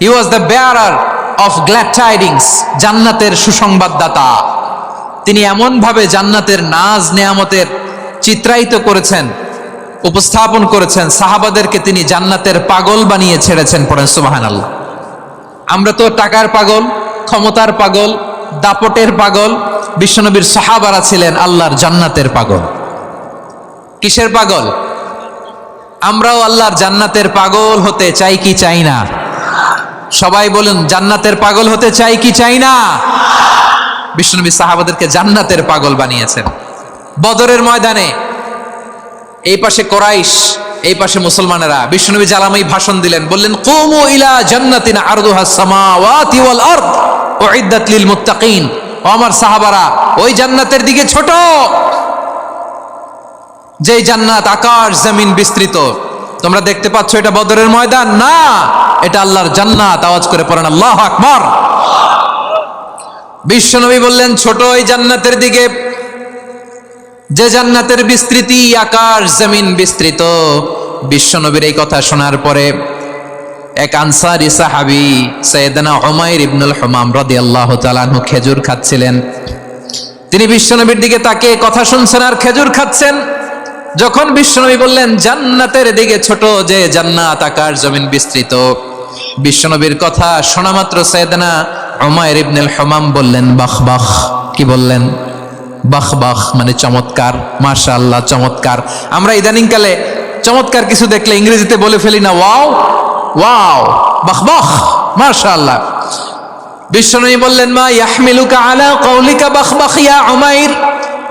He was the bearer of glad tidings, জান্নাতের সুসংবাদদাতা। তিনি এমন ভাবে জান্নাতের নাজ নেয়ামতের চিত্রায়িত করেছেন, উপস্থাপন করেছেন, সাহাবাদেরকে তিনি জান্নাতের পাগল বানিয়ে ছেড়েছেন। পড়েন সুবহানাল্লাহ। আমরা তো টাকার পাগল, ক্ষমতার পাগল, দাপটের পাগল। বিশ্বনবীর সাহাবারা ছিলেন আল্লাহর জান্নাতের পাগল। কিসের পাগল? আমরাও আল্লাহর জান্নাতের পাগল হতে চাই কি চাই না? সবাই বলুন, জান্নাতের পাগল হতে চাই কি চাই না? বিশ্বনবী সাহাবাদেরকে জান্নাতের পাগল বানিয়েছেন। বদরের ময়দানে এই পাশে কোরাইশ, এই পাশে মুসলমানেরা। বিশ্বনবী জালামাই ভাষণ দিলেন, বললেন কুমু ইলা জান্নাতিন আরদুহাস সামাওয়াতি ওয়াল আরদ উইদ্দাত লিল মুত্তাকিন। ও আমার সাহাবারা, ওই জান্নাতের দিকে ছোট, যেই জান্নাত আকাশ জমিন বিস্তৃত। তোমরা দেখতে পাচ্ছ এটা বদরের ময়দান না, এটা আল্লাহর জান্নাত। আওয়াজ করে পড়েন আল্লাহু আকবার। বিশ্বনবী বললেন ছোট ওই জান্নাতের দিকে, যে জান্নাতের বিস্তৃতি আকাশ জমিন বিস্তৃত। বিশ্বনবীর এই কথা শোনার পরে এক আনসারী সাহাবী সাইয়েদনা উমাইর ইবনুল হুমাম রাদিয়াল্লাহু তাআলা আনহু খেজুর খাচ্ছিলেন। তিনি বিশ্বনবীর দিকে তাকিয়ে কথা শুনছেন আর খেজুর খাচ্ছেন। যখন বিশ্বনবী বললেন জান্নাতের দিকে ছোট, যে জান্নাত আকাশ জমিন বিস্তৃত, বিশ্বনবীর কথা শোনা মাত্র সাইয়েদনা উমাইর ইবনুল হুমাম বললেন বাখ বাখ। কি বললেন? বাখ বাখ মানে চমৎকার, মাশাআল্লাহ চমৎকার। আমরা ইদানিং কালে চমৎকার কিছু দেখলে ইংরেজিতে বলে ফেলি না ওয়াও ওয়াও, বাখ বাখ, মাশাআল্লাহ। বিশ্বনবী বললেন মা ইয়াহমিলুকা আলা কওলিকা বাখ বাখ ইয়া উমাইর।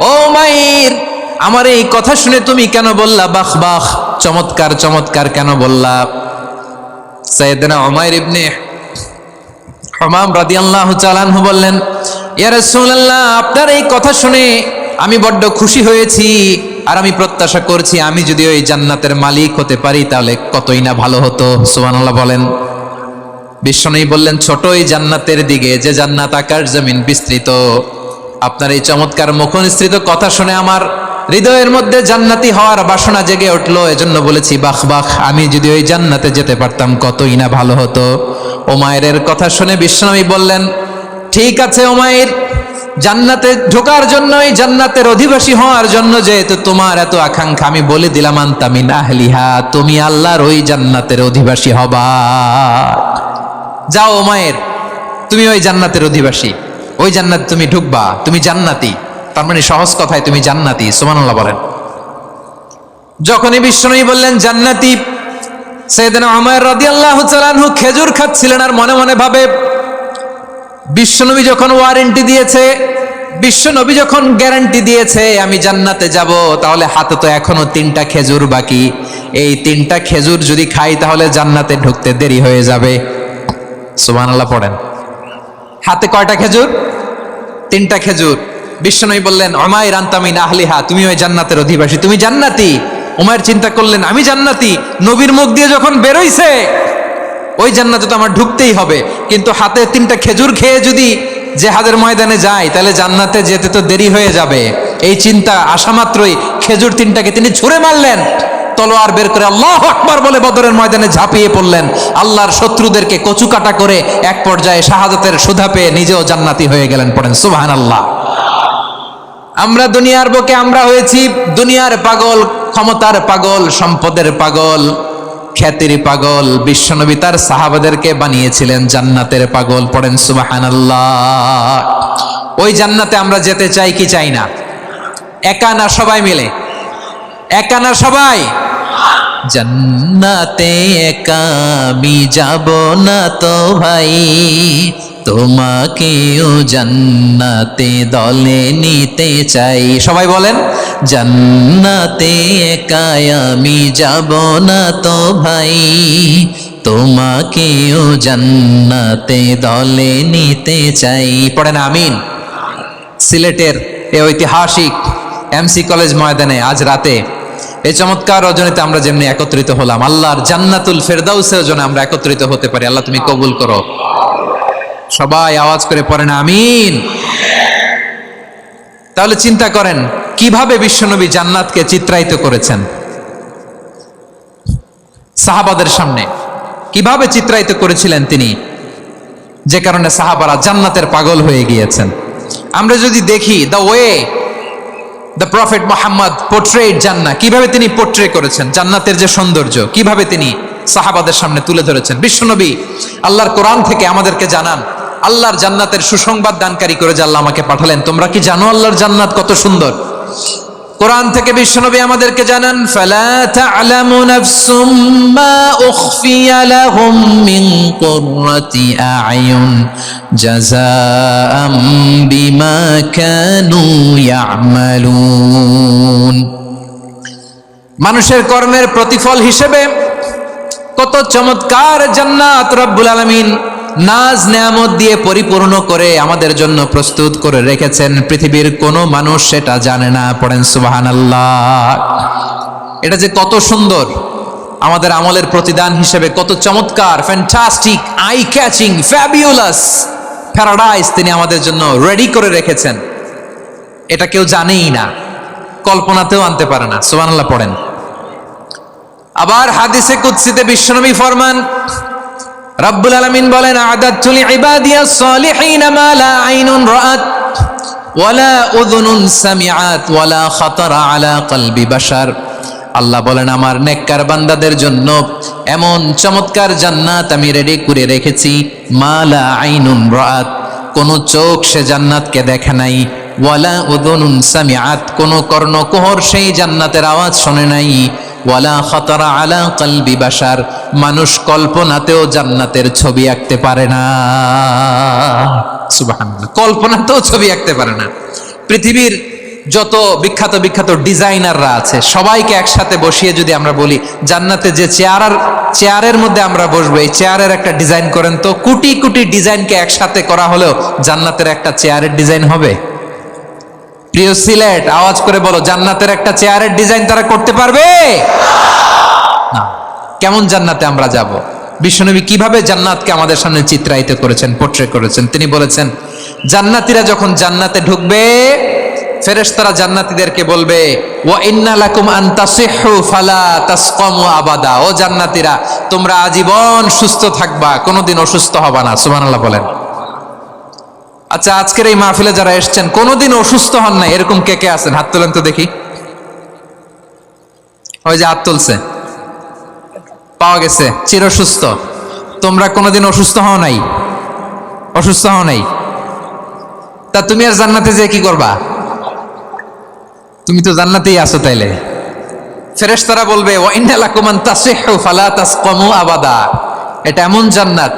ও উমাইর, আমার এই কথা শুনে তুমি কেন বললা বাখ বাখ, চমৎকার চমৎকার কেন বললা? সাইয়েদনা উমাইর ইবনে হুমাম রাদিয়াল্লাহু তাআলা আনহু বললেন ইয়া রাসূলুল্লাহ, আপনার এই কথা শুনে আমি বড্ড খুশি হয়েছি, আর আমি প্রত্যাশা করছি আমি যদি ওই জান্নাতের মালিক হতে পারি তাহলে কতই না ভালো হতো। সুবহানাল্লাহ বলেন। বিশ্বনবী বললেন ছোট ওই জান্নাতের দিকে, যে জান্নাত আকাশ জমিন বিস্তৃত। আপনার এই চমৎকার মুখনিসৃত কথা শুনে আমার হৃদয়ের মধ্যে জান্নাতি হওয়ার বাসনা জেগে উঠলো, এজন্য বলেছি বাখ বাখ, আমি যদি ওই জান্নাতে যেতে পারতাম কতই না ভালো হতো। উমাইরের কথা শুনে বিশ্বনবী বললেন ঠিক আছে উমাইর, জান্নাতে ঢোকার জন্য, এই জান্নাতের অধিবাসী হওয়ার জন্য যেহেতু তোমার এত আকাঙ্ক্ষা, আমি বলে দিলাম আনতা মিন আহলিহা, তুমি আল্লাহর ওই জান্নাতের অধিবাসী হবা। যাও উমাইর, তুমি ওই জান্নাতের অধিবাসী, ওই জান্নাতে তুমি ঢুকবা, তুমি জান্নাতি। তার মানে সহজ কথায় তুমি জান্নাতি। সুবহানাল্লাহ বলেন। যখনই বিশ্বনবী বললেন জান্নাতি, সাইয়েদনা উমাইর রাদিয়াল্লাহু তাআলা আনহু খেজুর খাচ্ছিলেন আর মনে মনে ভাবে বিশ্বনবী যখন ওয়ারেন্টি দিয়েছে, বিশ্বনবী যখন গ্যারান্টি দিয়েছে আমি জান্নাতে যাব, তাহলে হাতে তো এখনো 3টা খেজুর বাকি। এই 3টা খেজুর যদি খাই তাহলে জান্নাতে ঢুকতে দেরি হয়ে যাবে। সুবহানাল্লাহ পড়েন। হাতে কয়টা খেজুর? 3টা খেজুর। বিশ্বনবী বললেন উমাইর আনতা মিন আহলিহা, তুমি ওই জান্নাতের অধিবাসী, তুমি জান্নাতি। উমাইর চিন্তা করলেন আমি জান্নাতি, নবীর মুখ দিয়ে যখন বেরোইছে ওই জান্নাতে তো আমার ঢুকতেই হবে, কিন্তু হাতে 3টা খেজুর খেয়ে যদি জিহাদের ময়দানে যাই তাহলে জান্নাতে যেতে তো দেরি হয়ে যাবে। এই চিন্তা আসা মাত্রই খেজুর 3টাকে তিনি ছুঁড়ে মারলেন, তলোয়ার বের করে আল্লাহু আকবার বলে বদরের ময়দানে ঝাঁপিয়ে পড়লেন। আল্লাহর শত্রুদেরকে কচুকাটা করে এক পর্যায়ে শাহাদাতের সুধা পেয়ে নিজেও জান্নাতি হয়ে গেলেন। পড়েন সুবহানাল্লাহ। আমরা দুনিয়ার বুকে আমরা হয়েছি দুনিয়ার পাগল, ক্ষমতার পাগল, সম্পদের পাগল, খ্যাতির পাগল। বিশ্বনবী তার সাহাবাদেরকে বানিয়েছিলেন জান্নাতের পাগল। পড়েন সুবহানাল্লাহ। ওই জান্নাতে আমরা যেতে চাই কি চাই না? একা না সবাই মিলে? একা না সবাই? জান্নাতে একা আমি যাব না তো ভাই, তোমাকেও জান্নাতে দলে নিতে চাই। সবাই বলেন, জান্নাতে একাই আমি যাব না তো ভাই, তোমাকেও জান্নাতে দলে নিতে চাই। পড়েন আমিন। সিলেটের এই ঐতিহাসিক এমসি কলেজ ময়দানে আজ রাতে এই চমৎকার রজনীতে আমরা যেমনি একত্রিত হলাম, আল্লাহর জান্নাতুল ফেরদাউসের জন্য আমরা একত্রিত হতে পারি। আল্লাহ তুমি কবুল করো। সবাই আওয়াজ করে পড়েন আমিন। তাহলে চিন্তা করেন কিভাবে বিশ্বনবী জান্নাতকে চিত্রায়িত করেছেন সাহাবাদের সামনে, কিভাবে চিত্রায়িত করেছিলেন তিনি, যে কারণে সাহাবারা জান্নাতের পাগল হয়ে গিয়েছেন। আমরা যদি দেখি the way the prophet Muhammad portrait জান্নাত, কিভাবে তিনি পোর্ট্রে করেছেন জান্নাতের যে সৌন্দর্য, কিভাবে তিনি সাহাবাদের সামনে তুলে ধরেছেন। বিশ্বনবী আল্লাহর কোরআন থেকে আমাদেরকে জানান আল্লাহর জান্নাতের সুসংবাদ দানকারী করে যে আল্লাহ আমাকে পাঠালেন। তোমরা কি জানো আল্লাহর জান্নাত কত সুন্দর? কোরআন থেকে বিশ্বনবী আমাদেরকে জানান, ফালা তা'লামু নাফসুম মা উখফিয়া লাহুম মিন কুররাতি আ'য়ুন জাযাআম বিমা কানু ইয়া'মালুন। মানুষের কর্মের প্রতিফল হিসেবে কত চমৎকার জান্নাত রব্বুল আলামিন নাজ নেয়ামত দিয়ে পরিপূর্ণ করে আমাদের জন্য প্রস্তুত করে রেখেছেন। পৃথিবীর কোনো মানুষ সেটা জানে না। পড়েন সুবহানাল্লাহ। এটা যে কত সুন্দর, আমাদের আমলের প্রতিদান হিসেবে কত চমৎকার, fantastic, eye catching, fabulous paradise তিনি আমাদের জন্য রেডি করে রেখেছেন। এটা কেউ জানেই না, কল্পনাতেও আনতে পারে না। সুবহানাল্লাহ পড়েন। আবার হাদিসে কুদসিতে বিশ্বনবী ফরমান, রব্বুল আলামিন বলেন, আ'দাতু লিইবাদিয়াস সালিহিনা মা লা আইনুন রাআত ওয়ালা উযুনুন সামিআত ওয়ালা খাতারা আলা কলবি বাশার। আল্লাহ বলেন, আমার নেককার বান্দাদের জন্য এমন চমৎকার জান্নাত আমি রেডি করে রেখেছি, মা লা আইনুন রাআত, কোন চোখ সে জান্নাতকে দেখে নাই, ওয়ালা উযুনুন সামিআত, কোন কর্ণকুহর সেই জান্নাতের আওয়াজ শোনে নাই, ওয়ালা খাতারা আলা কলবি বাশার, মানুষ কল্পনাতেও জান্নাতের ছবি আঁকতে পারে না। সুবহানাল্লাহ, কল্পনাতেও ছবি আঁকতে পারে না। পৃথিবীর যত বিখ্যাত বিখ্যাত ডিজাইনাররা আছে সবাইকে একসাথে বসিয়ে যদি আমরা বলি জান্নাতে যে চেয়ারের মধ্যে আমরা বসবো, এই চেয়ারের একটা ডিজাইন করেন তো, কোটি কোটি ডিজাইনকে একসাথে করা হলেও জান্নাতের একটা চেয়ারের ডিজাইন হবে? প্রিয় সিলেট, আওয়াজ করে বলো, জান্নাতের একটা চেয়ারের ডিজাইন তারা করতে পারবে না। কেমন জান্নাতে আমরা যাব? বিশ্বনবী কিভাবে জান্নাতকে আমাদের সামনে চিত্রায়িত করেছেন, পোর্ট্রে করেছেন। তিনি বলেছেন, জান্নাতীরা যখন জান্নাতে ঢুকবে, ফেরেশতারা জান্নাতীদেরকে বলবে, ওয়া ইন্না লাকুম আন তাসিহু ফালা তাসকামু আবাদা। ও জান্নাতীরা, তোমরা আজীবন সুস্থ থাকবা, কোনোদিন অসুস্থ হবা না। সুবহানাল্লাহ বলেন। আচ্ছা, আজকের এই মাহফিলে যারা এসেছেন কোনোদিন অসুস্থ হন নাই, এরকম কে কে আছেন? হাত তোলেন তো দেখি। ওই যে হাত তুলছে, পাওয়া গেছে, চিরসুস্থ। তোমরা কোনোদিন অসুস্থ হও নাই? অসুস্থ হও নাই? তা তুমি আর জান্নাতে যেয়ে কি করবা? তুমি তো জান্নাতেই আছো। তাইলে ফেরেশতারা বলবে, ওয়া ইন্না লাকুম আন তাসিহু ফালা তাসকামু আবাদা। এটা এমন জান্নাত,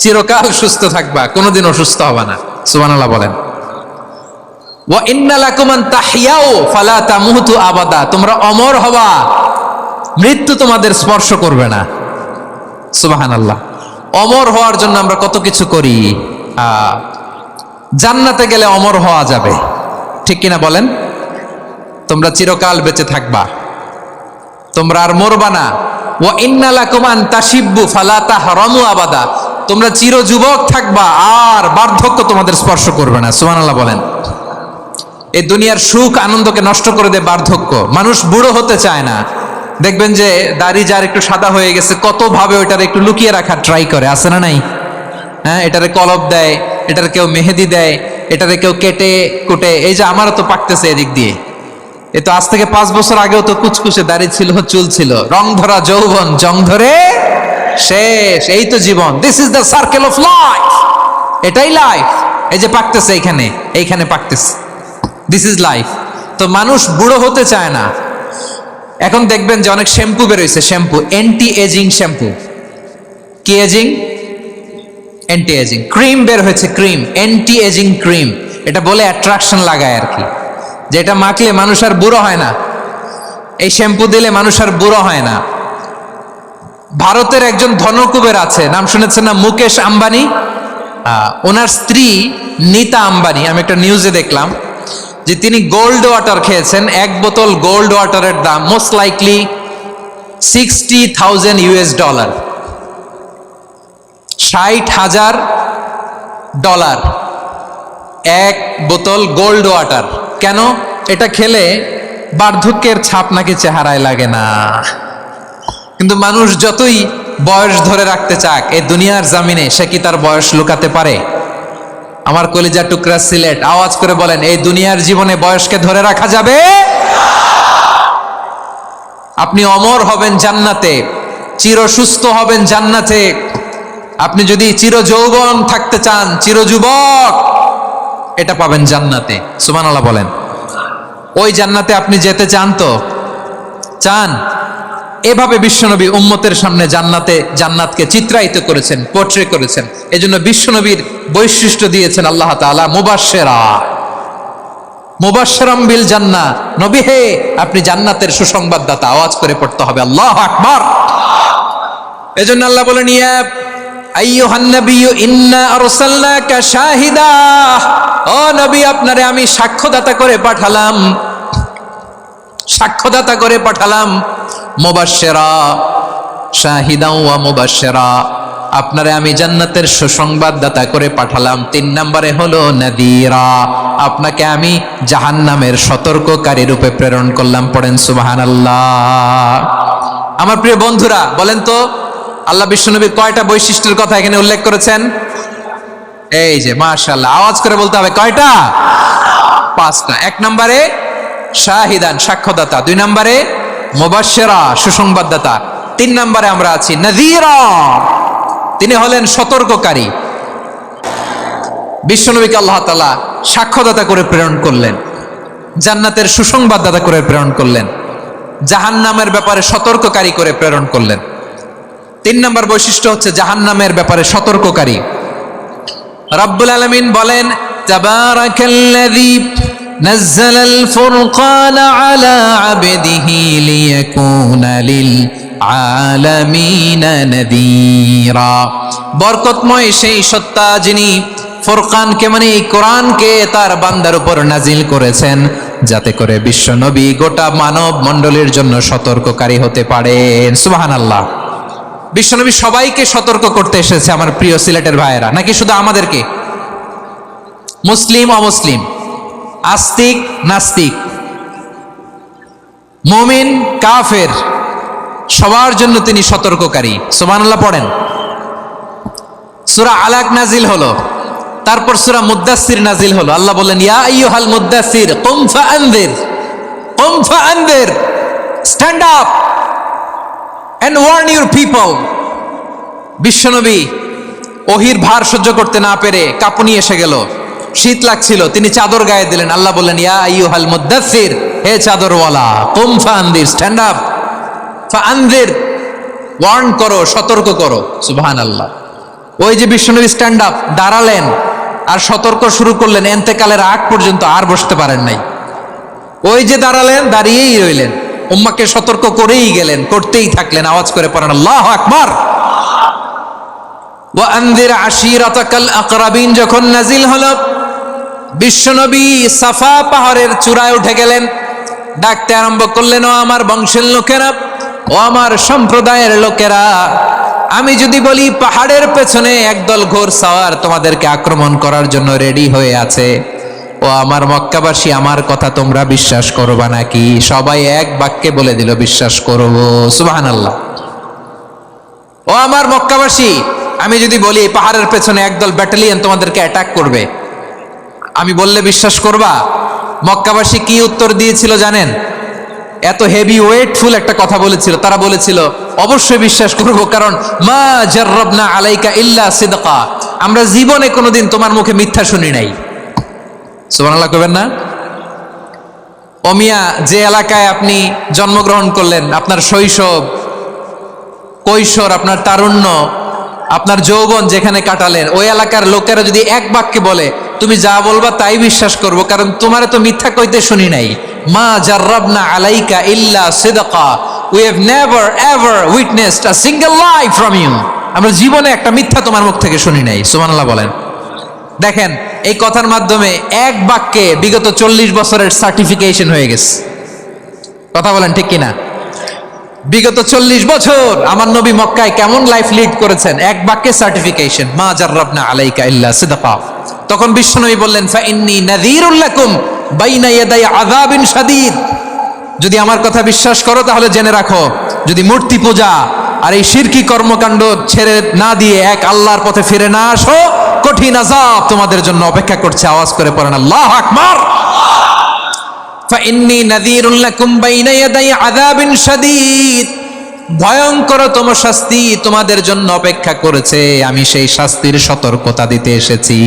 চিরকাল সুস্থ থাকবা, কোনোদিন অসুস্থ হবা না। সুবহানাল্লাহ বলেন। ওয়া ইন্না লাকুম আন তাহইয়াউ ফালা তামুতু আবাদা। তোমরা অমর হবা, মৃত্যু তোমাদের স্পর্শ করবে না। সুবহানাল্লাহ। অমর হওয়ার জন্য আমরা কত কিছু করি। জান্নাতে গেলে অমর হওয়া যাবে, ঠিক কিনা বলেন? তোমরা চিরকাল বেঁচে থাকবা, তোমরা আর মরবা না। ওয়া ইন্না লাকুম আন তাশিব্বু ফালা তাহরামু আবাদা। তোমরা চির যুবক থাকবা, আর বার্ধক্য তোমাদের স্পর্শ করবে না। সুবহানাল্লাহ বলেন। এই দুনিয়ার সুখ আনন্দকে নষ্ট করে দেয় বার্ধক্য। মানুষ বুড়ো হতে চায় না। দেখবেন যে দাড়ি যার একটু সাদা হয়ে গেছে, কত ভাবে ওইটারে একটু লুকিয়ে রাখার ট্রাই করে, আছে না নাই? হ্যাঁ, এটারে কলপ দেয়, এটারে কেউ মেহেদি দেয়, এটারে কেউ কেটে কুটে। এই যে আমারও তো পাকতেছে এদিক দিয়ে, এ তো আজ থেকে 5 বছর আগেও তো কুচকুচে দাড়ি ছিল, চুল ছিল, রং ধরা যৌবন, জং ধরে শেষ। এই তো জীবন। This is the circle of life. এটাই লাইফ। এই যে পাকতেছে, এইখানে পাকতেছে, দিস ইজ লাইফ। তো মানুষ বুড়ো হতে চায় না। এখন দেখবেন যে অনেক শ্যাম্পু বেরোইছে, শ্যাম্পু, অ্যান্টি এজিং শ্যাম্পু। কি এজিং? অ্যান্টি এজিং ক্রিম বের হয়েছে, ক্রিম, অ্যান্টি এজিং ক্রিম। এটা বলে অ্যাট্রাকশন লাগায় আর কি, যে এটা মাখলে মানুষ আর বুড়ো হয় না, এই শ্যাম্পু দিলে মানুষ আর বুড়ো হয় না। ভারতের একজন ধনকুবের আছে, নাম শুনেছেন না, মুকেশ আম্বানি। ওনার স্ত্রী নীতা আম্বানি, আমি একটা নিউজে দেখলাম যে তিনি গোল্ড ওয়াটার খেয়েছেন। এক বোতল গোল্ড ওয়াটারের দাম মোস্ট লাইকলি $60,000, $60,000 এক বোতল গোল্ড ওয়াটার। কেন? এটা খেলে বার্ধক্যের ছাপ নাকি চেহারায় লাগে না। কিন্তু মানুষ যতই বয়স ধরে রাখতে চাক এই দুনিয়ার জামিনে, সে কি তার বয়স লুকাতে পারে? আমার কলিজা টুকরা সিলেট, আওয়াজ করে বলেন, এই দুনিয়ার জীবনে বয়সকে ধরে রাখা যাবে? আপনি অমর হবেন জান্নাতে, চির সুস্থ হবেন জান্নাতে। আপনি যদি চির যৌবন থাকতে চান, চির যুবক, এটা পাবেন জান্নাতে। সুবহানাল্লাহ বলেন। ওই জান্নাতে আপনি যেতে চান তো? চান? এভাবে বিশ্বনবী উম্মতের সামনে জান্নাতকে চিত্রায়িত করেছেন, পোর্ট্রে করেছেন। এজন্য বিশ্বনবীর বৈশিষ্ট্য দিয়েছেন আল্লাহ তাআলা মুবাশশিরাম বিল জান্নাহ। নবী হে, আপনি জান্নাতের সুসংবাদদাতা। আওয়াজ করে পড়তে হবে আল্লাহু আকবার। এজন্য আল্লাহ বলেন, ইয়া আইয়ুহান নাবিয়্যু ইন্না আরসালনাকা শাহিদা, ও নবী, আপনারে আমি সাক্ষ্যদাতা করে পাঠালাম, সাক্ষ্যদাতা করে পাঠালাম। মুবাশশিরা, শাহিদা ওয়া মুবাশশিরা, আপনারে আমি জান্নাতের সুসংবাদদাতা করে পাঠালাম। 3 নম্বরে হলো নাদিরা, আপনাকে আমি জাহান্নামের সতর্ককারী রূপে প্রেরণ করলাম। পড়েন সুবহানাল্লাহ। আমার প্রিয় বন্ধুরা, বলেন তো আল্লাহ বিশ্বনবীর কয়টা বৈশিষ্ট্যের কথা এখানে উল্লেখ করেছেন? এই যে মাশাআল্লাহ, আওয়াজ করে বলতে হবে, কয়টা? 5টা। 1 নম্বরে শাহিদান, সাক্ষ্যদাতা। 2 নম্বরে মুবাশশিরা, সুসংবাদদাতা। 3 নম্বরে আমরা আছি নাযীরা, তিনি হলেন সতর্ককারী। বিশ্বনবীকে আল্লাহ তাআলা সাক্ষ্যদাতা করে প্রেরণ করলেন, জান্নাতের সুসংবাদদাতা করে প্রেরণ করলেন, জাহান্নামের ব্যাপারে সতর্ককারী করে প্রেরণ করলেন। 3 নম্বর বৈশিষ্ট্য হচ্ছে জাহান্নামের ব্যাপারে সতর্ককারী। রব্বুল আলামিন বলেন, তাবারাকাল্লাযী নাযালাল ফুরকানা আলা আবদিহি লিয়াকুনা লিল আলামিনা নাযীরা। বরকতময় সেই সত্তা যিনি ফুরকানকে, মানে এই কোরআনকে তার বান্দার উপর নাজিল করেছেন, যাতে করে বিশ্ব নবী গোটা মানব মণ্ডলীর জন্য সতর্ককারী হতে পারেন। সুবহানাল্লাহ। বিশ্বনবী সবাইকে সতর্ক করতে এসেছে, আমার প্রিয় সিলেটের ভাইয়েরা, নাকি শুধু আমাদেরকে? মুসলিম অমুসলিম, আস্তিক নাস্তিক, মুমিন কাফের, সবার জন্য তিনি সতর্ককারী। সুবহানাল্লাহ পড়েন। সূরা আলাক নাজিল হলো, তারপর সূরা মুদ্দাসসির নাজিল হলো। আল্লাহ বললেন, ইয়া আইয়ুহাল মুদ্দাসসির কুম ফাআনযির, কুম ফাআনযির, stand up and warn your people. বিশ্বনবী ওহির ভার সহ্য করতে না পেরে কাঁপুনি এসে গেল, শীত লাগছিল, তিনি চাদর গায়ে দিলেন। আল্লাহ বললেন, ইয়া আইয়ুহাল মুদ্দাসসির, হে চাদরওয়ালা, কুম ফাআনযির, স্ট্যান্ড আপ, ফাআনযির, ওয়ার্ন করো, সতর্ক করো। সুবহানাল্লাহ। ওই যে বিশ্বনবী স্ট্যান্ড আপ, দাঁড়ালেন আর সতর্ক শুরু করলেন, এন্তেকালের আগ পর্যন্ত আর বসতে পারেন নাই। ওই যে দাঁড়ালেন, দাঁড়িয়েই রইলেন, উম্মাকে সতর্ক করেই গেলেন, করতেই থাকলেন। আওয়াজ করে পড়েন আল্লাহু আকবার। ওয়া আনযির আশীরাতাকাল আকরাবিন যখন নাজিল হলো, বিশ্বনবী সাফা পাহাড়ের চূড়ায় উঠে গেলেন, ডাকতে আরম্ভ করলেন, ও আমার বংশের লোকেরা, ও আমার সম্প্রদায়ের লোকেরা, আমি যদি বলি পাহাড়ের পেছনে একদল ঘোড়সাওয়ার তোমাদেরকে আক্রমণ করার জন্য রেডি হয়ে আছে, ও আমার মক্কাবাসী, আমার কথা তোমরা বিশ্বাস করবা নাকি? সবাই এক বাক্যে বলে দিল, বিশ্বাস করব। সুবহানাল্লাহ। ও আমার মক্কাবাসী, আমি যদি বলি পাহাড়ের পেছনে একদল ব্যাটালিয়ন তোমাদেরকে অ্যাটাক করবে, আমি বললে বিশ্বাস করবা? মক্কাবাসী কি উত্তর দিয়েছিল জানেন? এত হেভি ওয়েটফুল একটা কথা বলেছিল। তারা বলেছিল, অবশ্যই বিশ্বাস করব, কারণ মা জাররাবনা আলাইকা ইল্লা সিদকা, আমরা জীবনে কোনোদিন তোমার মুখে মিথ্যা শুনি নাই। সুবহানাল্লাহ কইবেন না? ওমিয়া, যে এলাকায় আপনি জন্মগ্রহণ করলেন, আপনার শৈশব, কৈশোর, আপনার তারুণ্য, আপনার যৌবন যেখানে কাটালেন ওই এলাকার লোকেরা যদি এক বাক্যে বলে তুমি যা বলবা তাই বিশ্বাস করব, কারণ তোমারে তো মিথ্যা কইতে শুনি নাই। মা জাররাবনা আলাইকা ইল্লা সিদকা, we have never ever witnessed a single lie from you. আমরা জীবনে একটা মিথ্যা তোমার মুখ থেকে শুনি নাই। সুবহানাল্লাহ বলেন। দেখেন এই কথার মাধ্যমে এক বাক্যে বিগত 40 বছরের সার্টিফিকেশন হয়ে গেছে। কথা বলেন ঠিক কিনা? বিগত 40 বছর আমার নবী মক্কায় কেমন লাইফ লিড করেছেন, এক বাক্যে সার্টিফিকেশন, মা জাররাবনা আলাইকা ইল্লা সিদকা। তখন বিশ্বনবী বললেন ফা ইন্নী নাযীরুল লাকুম বাইনা ইয়াদাই আযাবিন শাদীদ। যদি আমার কথা বিশ্বাস করো তাহলে জেনে রাখো, যদি মূর্তি পূজা আর এই শিরকি কর্মকাণ্ড ছেড়ে না দিয়ে এক আল্লাহর পথে ফিরে না আসো, কঠিন আযাব তোমাদের জন্য অপেক্ষা করছে। আওয়াজ করে পড়েন আল্লাহু আকবার। ফাইন্নী নাযীরুল লাকুম বাইনা ইয়াদাই আযাবিন শাদীদ, ভয়ঙ্করতম শাস্তি তোমাদের জন্য অপেক্ষা করেছে, আমি সেই শাস্তির সতর্কতা দিতে এসেছি।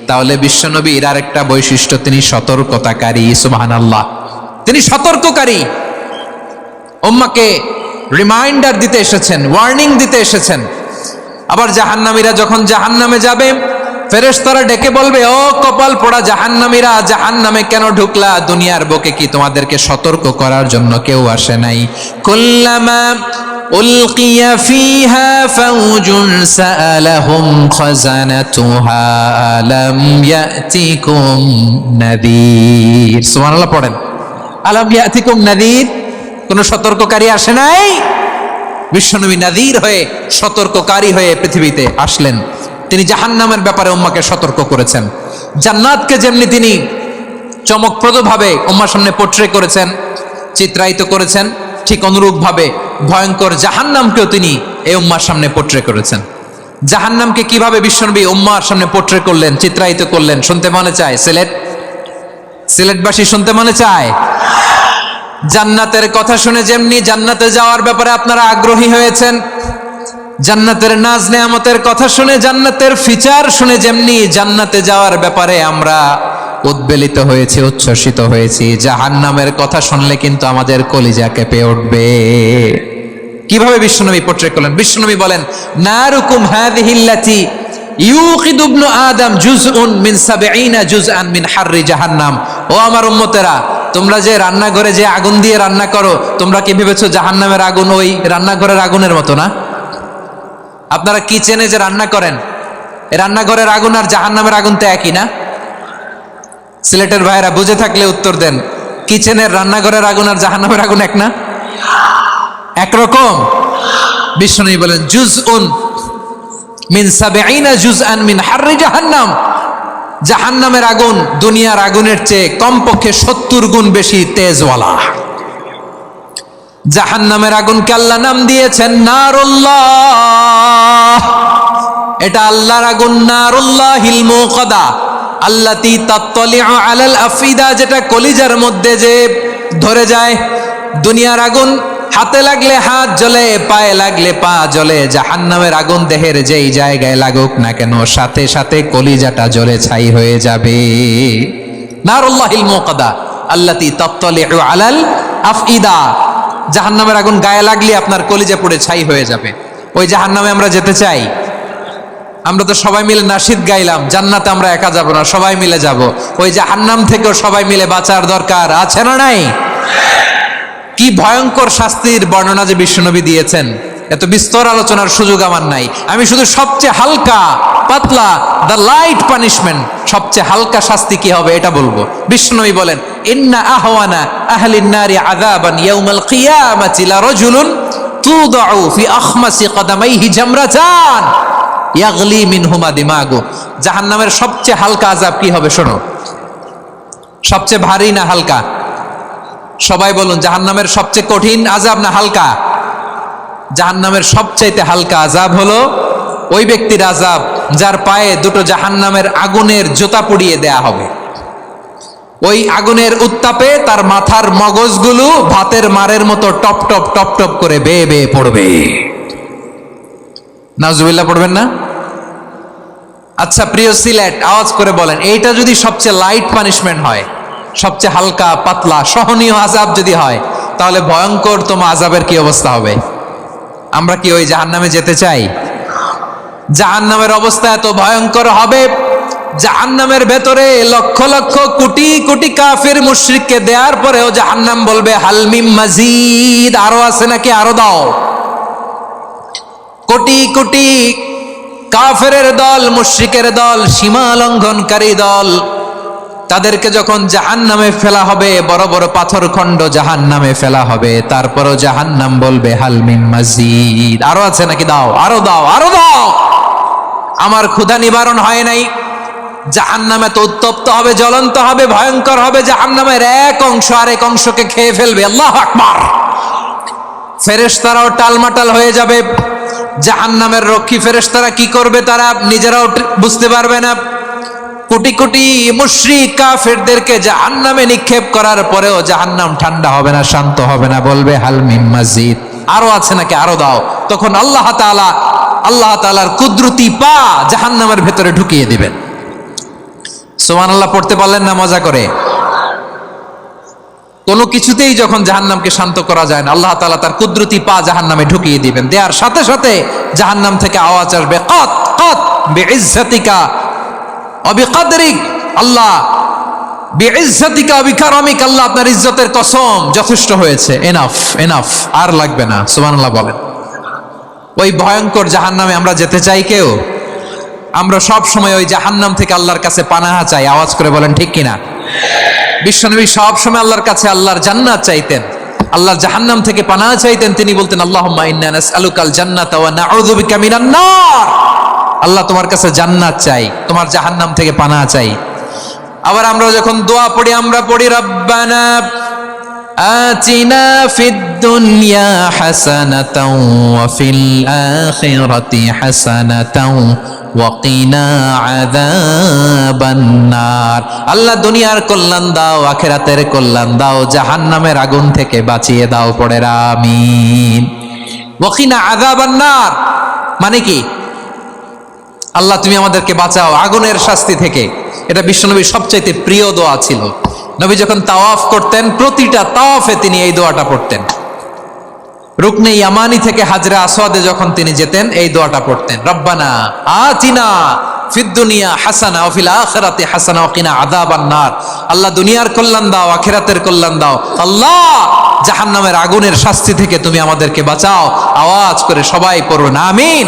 তাহলে বিশ্বনবীর আরেকটা বৈশিষ্ট্য, তিনি সতর্কতাকারী। সুবহানাল্লাহ, তিনি সতর্ককারী। উম্মাহকে রিমাইন্ডার দিতে এসেছেন, ওয়ার্নিং দিতে এসেছেন। আবার জাহান্নামীরা যখন জাহান্নামে যাবে, ফেরেশতারা ডেকে বলবে, ও কপাল পোড়া জাহান্নামীরা, জাহান্নামে কেন ঢুকলা? দুনিয়ার বুকে কি তোমাদেরকে সতর্ক করার জন্য কেউ আসে নাই? কুল্লামা উলকিয়া ফিহা ফাউজুন সাআলাহুম খাযানাতুহা আলাম ইয়াতিকুম নাযীর। সুবহানাল্লাহ পড়েন। আলাম ইয়াতিকুম নাযীর, কোন সতর্ককারী আসে নাই? বিশ্বনবী নাযীর হয়ে, সতর্ককারী হয়ে পৃথিবীতে আসলেন। তিনি জাহান্নামের ব্যাপারে উম্মাকে সতর্ক করেছেন। জান্নাতকে যেমনি তিনি চমকপ্রদভাবে উম্মার সামনে পোট্রে করেছেন, চিত্রায়িত করেছেন, ঠিক অনুরূপভাবে ভয়ঙ্কর জাহান্নামকেও তিনি এই উম্মার সামনে পোট্রে করেছেন। জাহান্নামকে কিভাবে বিশ্বনবী উম্মার সামনে পোট্রে করলেন, চিত্রায়িত করলেন, শুনতে মনে চায়? সিলেটবাসী শুনতে মনে চায়? জান্নাতের কথা শুনে যেমনি জান্নাতে যাওয়ার ব্যাপারে আপনারা আগ্রহী হয়েছেন, জান্নাতের নাজ নেয়ামতের কথা শুনে, জান্নাতের ফিচার শুনে যেমনি জান্নাতে যাওয়ার ব্যাপারে আমরা উদ্বেলিত হয়েছি, উচ্ছ্বসিত হয়েছি, জাহান্নামের কথা শুনলে কিন্তু আমাদের কলিজা কেঁপে উঠবে। কিভাবে বিশ্বনবী পোট্রে করলেন? বিশ্বনবী বলেন, নারুকুম হাযিহিল্লাতী ইউকিদু ইবনু আদম জুজউন মিন ৭০ জুজআন মিন হাররি জাহান্নাম। ও আমার উম্মতেরা, তোমরা যে রান্নাঘরে যে আগুন দিয়ে রান্না করো, তোমরা কি ভেবেছো জাহান্নামের আগুন ওই রান্নাঘরের আগুনের মতো না? আপনারা কিচেনে যে রান্না করেন, রান্নাঘরের আগুন আর জাহান্নামের আগুন তো একই না? সিলেটের ভাইরা বুঝে থাকলে উত্তর দেন, কিচেনের রান্নাঘরের আগুন আর জাহান্নামের আগুন এক না? একরকম? বিশ্বনবী বলেন, জুজউন মিন ৭০ জুজআন মিন হাররি জাহান্নাম। জাহান্নামের আগুন দুনিয়ার আগুনের চেয়ে কমপক্ষে ৭০ গুণ বেশি তেজওয়ালা। জাহান্নামের আগুনকে আল্লাহ নাম দিয়েছেন নারুল্লাহ। এটা আল্লাহর আগুন, নারুল্লাহিল মুকাদা আল্লাতী তাত্তালিউ আলাল আফিদা, যেটা কলিজার মধ্যে যে ধরে যায়। দুনিয়ার আগুন হাতে লাগলে হাত জ্বলে, পায়ে লাগলে পা জ্বলে। জাহান্নামের আগুন দেহের যেই জায়গায় লাগুক না কেন, সাথে সাথে কলিজাটা জ্বলে ছাই হয়ে যাবে। নারুল্লাহিল মুকাদা আল্লাতী তাত্তালিউ আলাল আফইদা, জাহান্নামের আগুন গায়ে লাগলে আপনার কলিজা পুড়ে ছাই হয়ে যাবে। ওই জাহান্নামে আমরা যেতে চাই? আমরা তো সবাই মিলে নাশিদ গাইলাম, জান্নাতে আমরা একা যাব না, সবাই মিলে যাব। ওই জাহান্নাম থেকেও সবাই মিলে বাঁচার দরকার আছে না নাই? কি ভয়ঙ্কর শাস্তির বর্ণনা যে বিশ্বনবী দিয়েছেন, এত বিস্তর আলোচনার সুযোগ আমার নাই। আমি শুধু সবচেয়ে হালকা পাতলা, দ্য লাইট পানিশমেন্ট, সবচেয়ে হালকা শাস্তি কি হবে এটা বলবো। বিশ্বনবী বলেন, ইন্না আহওয়ানা আহলিন নারি আযাবান ইয়াউমাল কিয়ামাতি লারাজুলুন তুদাউ ফি আখমাসি কদামাইহি জামরাতান ইয়াগলি মিনহুমা দিমাগু। জাহান্নামের সবচেয়ে হালকা আযাব কি হবে শোনো। সবচেয়ে ভারী না হালকা? সবাই বলুন, জাহান্নামের সবচেয়ে কঠিন আযাব না হালকা? জাহান্নামের সবচাইতে হালকা আযাব হলো ওই ব্যক্তির আযাব যার পায়ে দুটো জাহান্নামের আগুনের জুতা পরিয়ে দেয়া হবে। ওই আগুনের উত্তাপে তার মাথার মগজগুলো ভাতের মারের মতো টপ টপ টপ টপ করে বেয়ে বেয়ে পড়বে। নাউজুবিল্লাহ পড়বেন না? আচ্ছা প্রিয় সিলেট, আওয়াজ করে বলেন, এইটা যদি সবচেয়ে লাইট পানিশমেন্ট হয়, সবচেয়ে হালকা পাতলা সহনীয় আযাব যদি হয়, তাহলে ভয়ঙ্করতম আযাবের কি অবস্থা হবে? আমরা কি ওই জাহান্নামে যেতে চাই? জাহান্নামের অবস্থা এত ভয়ঙ্কর হবে, জাহান্নামের ভেতরে লক্ষ লক্ষ কোটি কোটি কাফির মুশরিককে দেওয়ার পরেও জাহান্নাম বলবে হাল মিম মাজিদ, আরো আছে নাকি, আরো দাও। কোটি কোটি কাফেরের দল, মুশরিকের দল, সীমা লঙ্ঘনকারী দল, তাদেরকে যখন জাহান্নামে ফেলা হবে, বড় বড় পাথর খণ্ড জাহান্নামে ফেলা হবে, তারপরও জাহান্নাম বলবে হাল মিম মাজিদ, আরো আছে নাকি, দাও, আরো দাও, আরো দাও। আমার ক্ষুধা নিবারণ হয় নাই। জাহান্নামে তো উত্তপ্ত হবে, জ্বলন্ত হবে, ভয়ঙ্কর হবে। জাহান্নামের এক অংশ আরেক অংশকে খেয়ে ফেলবে। আল্লাহু আকবার। ফেরেশতারাও টালমাটাল হয়ে যাবে। জাহান্নামের রক্ষী ফেরেশতারা কি করবে তারা নিজেরাও বুঝতে পারবে না। কোটি কোটি মুশরিক কাফেরদেরকে জাহান্নামে নিক্ষেপ করার পরেও জাহান্নাম ঠান্ডা হবে না, শান্ত হবে না, বলবে হাল মিম মাজিদ, আরো আছে নাকি, আরো দাও। তখন আল্লাহ তাআলার কুদরতি পা জাহান্নামের ভেতরে ঢুকিয়ে দিবেন। সুবহানাল্লাহ পড়তে পারলেন না মজা করে? কোনো কিছুতেই যখন জাহান্নামকে শান্ত করা যায় না, আল্লাহ তাআলা তার কুদরতি পা জাহান্নামে ঢুকিয়ে দিবেন। দেওয়ার সাথে সাথে জাহান্নাম থেকে আওয়াজ আসবে, কত কত বিইজ্জাতিকা ওয়া বিকদরিক, আল্লাহ বিইজ্জাতিকা ওয়া বিকারামিক, আল্লাহ আপনার ইজ্জতের কসম, যথেষ্ট হয়েছে, এনাফ এনাফ, আর লাগবে না। সুবহানাল্লাহ বলেন। ওই ভয়ঙ্কর জাহান্নামে আমরা যেতে চাই কেউ? আমরা সব সময় ওই জাহান্নাম থেকে আল্লাহর কাছে পানাহা চাই। আওয়াজ করে বলেন ঠিক কিনা? বিশ্বনবী সব সময় আল্লাহর কাছে আল্লাহর জান্নাত চাইতেন, আল্লাহর জাহান্নাম থেকে পানাহা চাইতেন। তিনি বলতেন আল্লাহুম্মা ইন্না নাসআলুকাল জান্নাতা ওয়া নাউযু বিকা মিনান নার। আল্লাহ তোমার কাছে জান্নাত চাই, তোমার জাহান্নাম থেকে পানাহা চাই। আবার আমরা যখন দোয়া পড়ি, আমরা পড়ি রব্বানা আতিনা ফিদ দুনিয়া হাসানাতাও ওয়া ফিল আখিরাতি হাসানাতাও ওয়া কিনা আযাবান নার। আল্লাহ দুনিয়ার কল্যাণ দাও, আখিরাতের কল্যাণ দাও, জাহান্নামের আগুন থেকে বাঁচিয়ে দাও। পড়ে আমিন। ওয়া কিনা আযাবান নার মানে কি? আল্লাহ তুমি আমাদেরকে বাঁচাও আগুনের শাস্তি থেকে। এটা বিশ্বনবীর সবচাইতে প্রিয় দোয়া ছিল। নবী যখন তাওয়াফ করতেন, প্রতিটা তাওয়াফে তিনি এই দোয়াটা পড়তেন। রুকনে ইয়ামানি থেকে হাজরে আসওয়াদে যখন তিনি যেতেন, এই দোয়াটা পড়তেন, রব্বানা আতিনা ফিদ দুনিয়া হাসানা ওয়া ফিল আখিরাতি হাসানা ওয়া কিনা আযাবান নার। আল্লাহ দুনিয়ার কল্যাণ দাও, আখিরাতের কল্যাণ দাও। আল্লাহ জাহান্নামের আগুনের শাস্তি থেকে তুমি আমাদেরকে বাঁচাও। আওয়াজ করে সবাই পড়ুন আমিন।